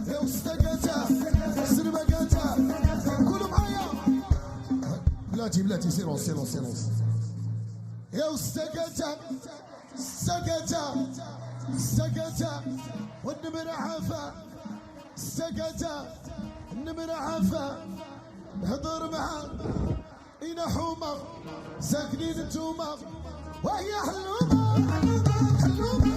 يا واستقاتا سربقاتا كلوا معايا بلاتي سيرونس يا واستقاتا سقاتا والنمر عافا سقاتا النمر عافا هضر معاه إنا حومة ساكنين انتوما وهي حلومة حلومة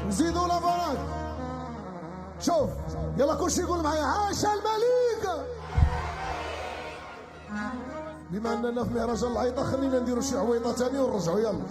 زيدوا لافراج. شوف يلا كلشي يقول معايا عاش الملك. بما اننا في مهرجان العيطه خلينا نديروا شي عويطه ثانيه ونرجعوا يلا.